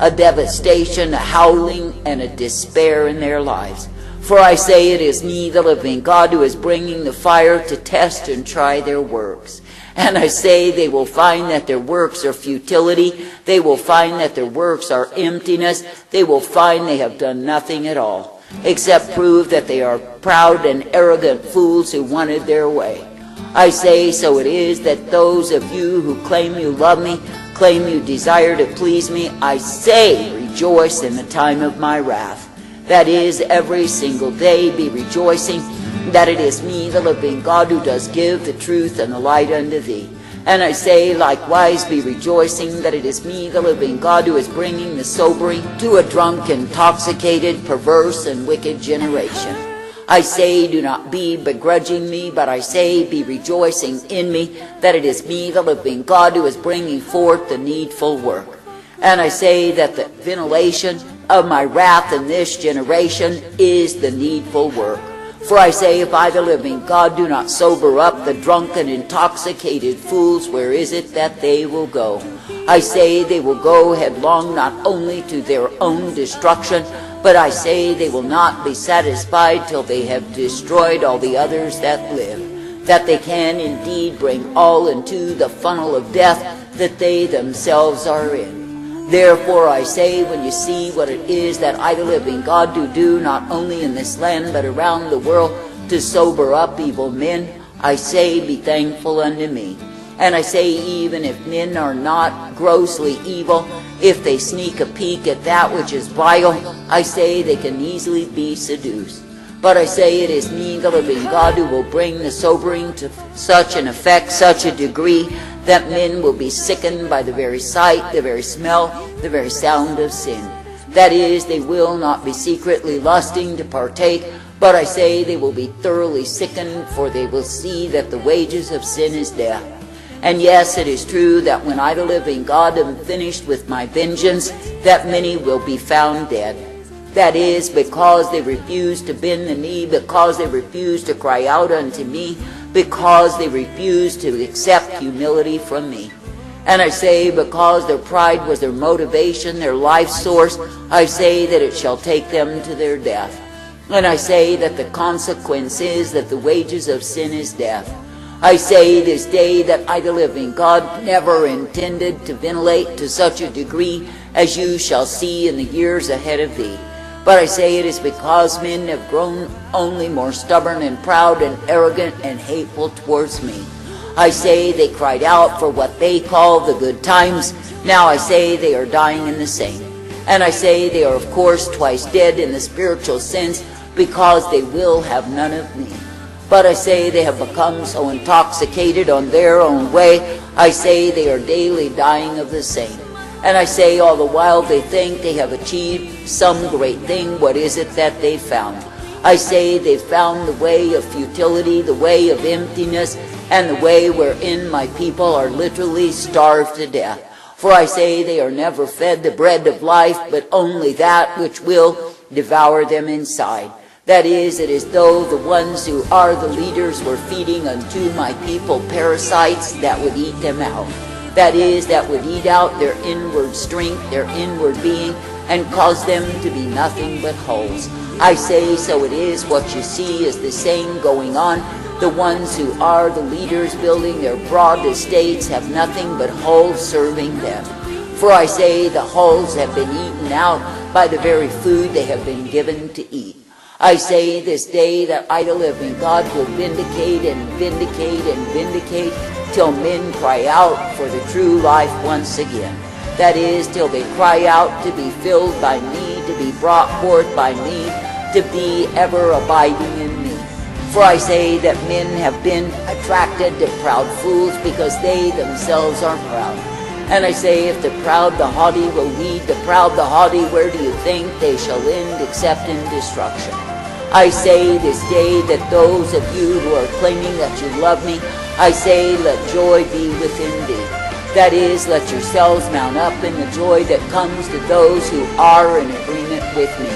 a devastation, a howling, and a despair in their lives. For I say it is me, the living God, who is bringing the fire to test and try their works. And I say they will find that their works are futility. They will find that their works are emptiness. They will find they have done nothing at all, except prove that they are proud and arrogant fools who wanted their way. I say, so it is that those of you who claim you love me, claim you desire to please me, I say, rejoice in the time of my wrath. That is, every single day be rejoicing that it is me, the living God, who does give the truth and the light unto thee. And I say, likewise be rejoicing that it is me, the living God, who is bringing the sobering to a drunk, intoxicated, perverse, and wicked generation. I say, do not be begrudging me, but I say, be rejoicing in me, that it is me, the living God, who is bringing forth the needful work. And I say that the ventilation of my wrath in this generation is the needful work. For I say, if I, the living God, do not sober up the drunken, intoxicated fools, where is it that they will go? I say they will go headlong not only to their own destruction, but I say they will not be satisfied till they have destroyed all the others that live, that they can indeed bring all into the funnel of death that they themselves are in. Therefore I say, when you see what it is that I, the living God, do not only in this land but around the world to sober up evil men, I say, be thankful unto me. And I say, even if men are not grossly evil, if they sneak a peek at that which is vile, I say they can easily be seduced. But I say, it is me, the living God, who will bring the sobering to such an effect, such a degree, that men will be sickened by the very sight, the very smell, the very sound of sin. That is, they will not be secretly lusting to partake, but I say they will be thoroughly sickened, for they will see that the wages of sin is death. And yes, it is true that when I, the living God, am finished with my vengeance, that many will be found dead. That is, because they refuse to bend the knee, because they refuse to cry out unto me, because they refuse to accept humility from me. And I say, because their pride was their motivation, their life source, I say that it shall take them to their death. And I say that the consequence is that the wages of sin is death. I say this day that I, the living God, never intended to ventilate to such a degree as you shall see in the years ahead of thee. But I say it is because men have grown only more stubborn and proud and arrogant and hateful towards me. I say they cried out for what they call the good times. Now I say they are dying in the same. And I say they are of course twice dead in the spiritual sense, because they will have none of me. But I say they have become so intoxicated on their own way, I say they are daily dying of the same. And I say all the while they think they have achieved some great thing, what is it that they found? I say they found the way of futility, the way of emptiness, and the way wherein my people are literally starved to death. For I say they are never fed the bread of life, but only that which will devour them inside. That is, it is though the ones who are the leaders were feeding unto my people parasites that would eat them out. That is, that would eat out their inward strength, their inward being, and cause them to be nothing but holes. I say, so it is, what you see is the same going on. The ones who are the leaders building their broad estates have nothing but holes serving them. For I say the holes have been eaten out by the very food they have been given to eat. I say this day that I, the living God, will vindicate and vindicate and vindicate till men cry out for the true life once again. That is, till they cry out to be filled by me, to be brought forth by me, to be ever abiding in me. For I say that men have been attracted to proud fools because they themselves are proud. And I say, if the proud, the haughty will lead the proud, the haughty, where do you think they shall end except in destruction? I say this day that those of you who are claiming that you love me, I say, let joy be within thee. That is, let yourselves mount up in the joy that comes to those who are in agreement with me.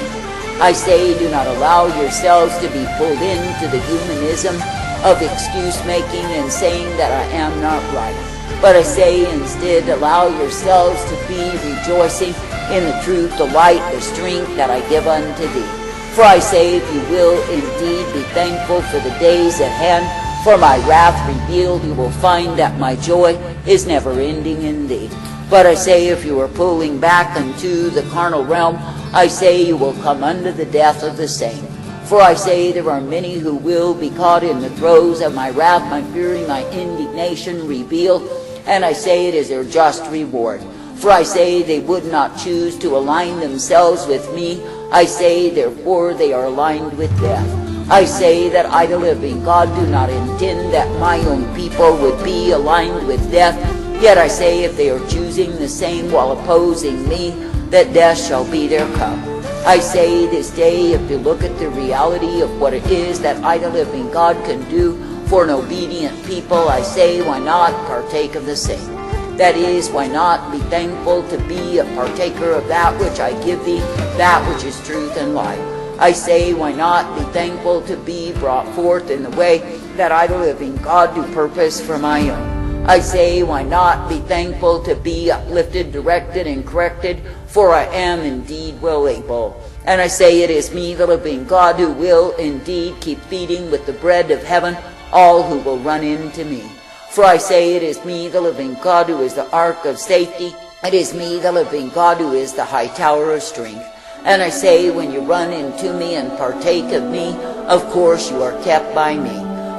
I say, do not allow yourselves to be pulled into the humanism of excuse-making and saying that I am not right. But I say instead, allow yourselves to be rejoicing in the truth, the light, the strength that I give unto thee. For I say, if you will indeed be thankful for the days at hand, for my wrath revealed, you will find that my joy is never ending in thee. But I say, if you are pulling back unto the carnal realm, I say you will come unto the death of the same. For I say there are many who will be caught in the throes of my wrath, my fury, my indignation revealed, and I say it is their just reward. For I say they would not choose to align themselves with me. I say therefore they are aligned with death. I say that I, the living God, do not intend that my own people would be aligned with death. Yet I say if they are choosing the same while opposing me, that death shall be their cup. I say this day, if you look at the reality of what it is that I, the living God, can do for an obedient people, I say, why not partake of the same? That is, why not be thankful to be a partaker of that which I give thee, that which is truth and life? I say, why not be thankful to be brought forth in the way that I, the living God, do purpose for my own? I say, why not be thankful to be uplifted, directed, and corrected, for I am indeed well able. And I say, it is me, the living God, who will indeed keep feeding with the bread of heaven all who will run into me. For I say, it is me, the living God, who is the ark of safety. It is me, the living God, who is the high tower of strength. And I say, when you run into me and partake of me, of course you are kept by me.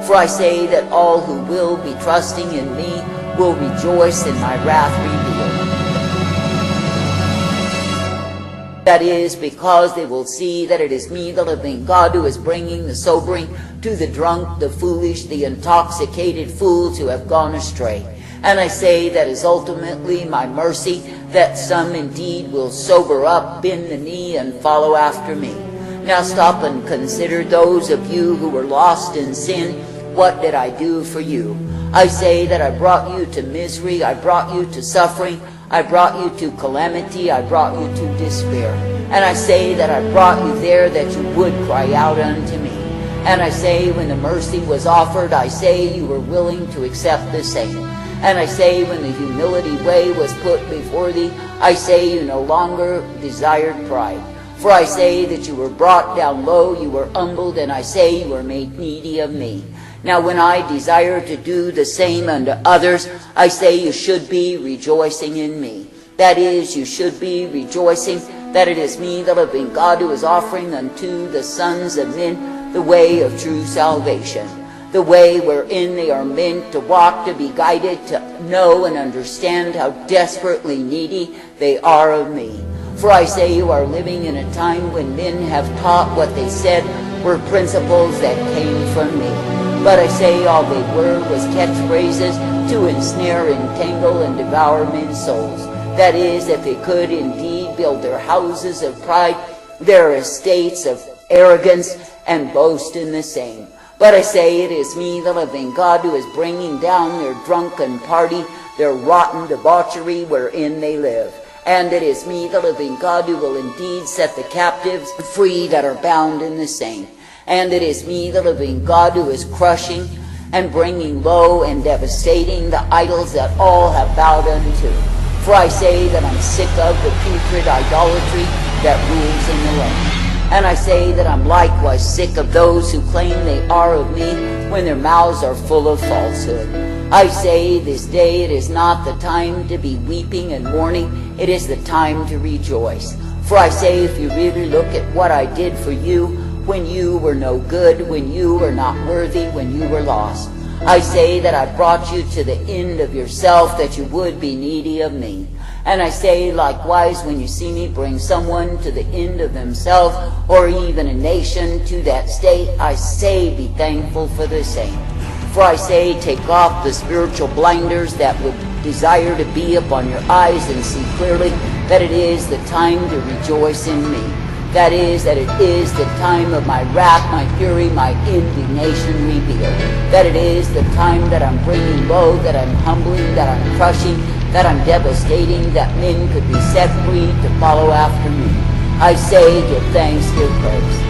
For I say that all who will be trusting in me will rejoice in my wrath revealed. That is, because they will see that it is me, the living God, who is bringing the sobering to the drunk, the foolish, the intoxicated fools who have gone astray. And I say that is ultimately my mercy, that some indeed will sober up, bend the knee, and follow after me. Now stop and consider those of you who were lost in sin. What did I do for you? I say that I brought you to misery, I brought you to suffering, I brought you to calamity, I brought you to despair. And I say that I brought you there that you would cry out unto me. And I say when the mercy was offered, I say you were willing to accept the same. And I say when the humility way was put before thee, I say you no longer desired pride. For I say that you were brought down low, you were humbled, and I say you were made needy of me. Now when I desire to do the same unto others, I say you should be rejoicing in me. That is, you should be rejoicing that it is me, the living God, who is offering unto the sons of men the way of true salvation. The way wherein they are meant to walk, to be guided, to know and understand how desperately needy they are of me. For I say you are living in a time when men have taught what they said were principles that came from me. But I say all they were was catchphrases to ensnare, entangle, and devour men's souls. That is, if they could indeed build their houses of pride, their estates of arrogance, and boast in the same. But I say it is me, the living God, who is bringing down their drunken party, their rotten debauchery wherein they live. And it is me, the living God, who will indeed set the captives free that are bound in the same. And it is me, the living God, who is crushing and bringing low and devastating the idols that all have bowed unto. For I say that I'm sick of the putrid idolatry that rules in the land. And I say that I'm likewise sick of those who claim they are of me when their mouths are full of falsehood. I say this day it is not the time to be weeping and mourning, it is the time to rejoice. For I say if you really look at what I did for you when you were no good, when you were not worthy, when you were lost, I say that I brought you to the end of yourself that you would be needy of me. And I say likewise when you see me bring someone to the end of themselves, or even a nation to that state, I say be thankful for the same. For I say take off the spiritual blinders that would desire to be upon your eyes and see clearly that it is the time to rejoice in me. That is, that it is the time of my wrath, my fury, my indignation revealed. That it is the time that I'm bringing low, that I'm humbling, that I'm crushing, that I'm devastating, that men could be set free to follow after me. I say, give thanks, give praise.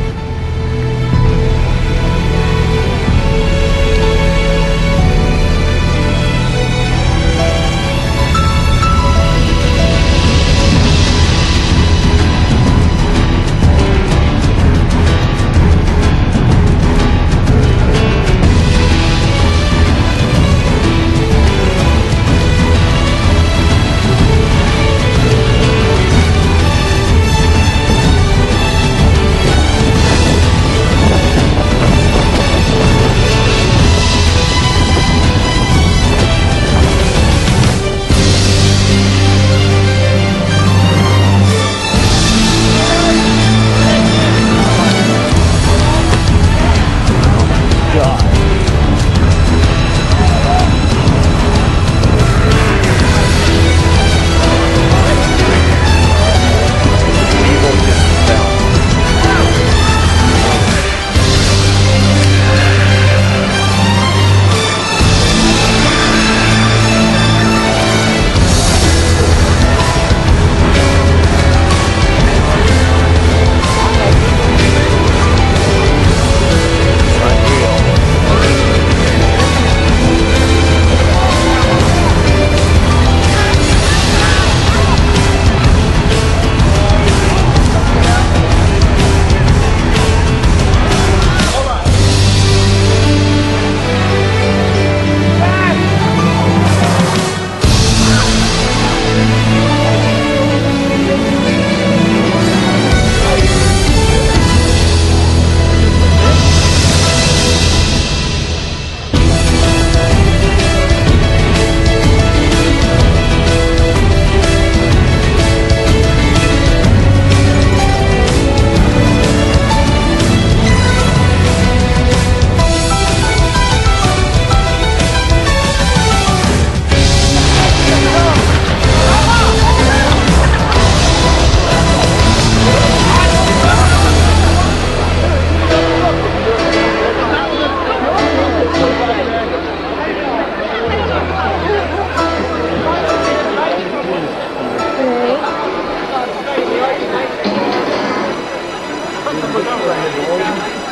Look up right.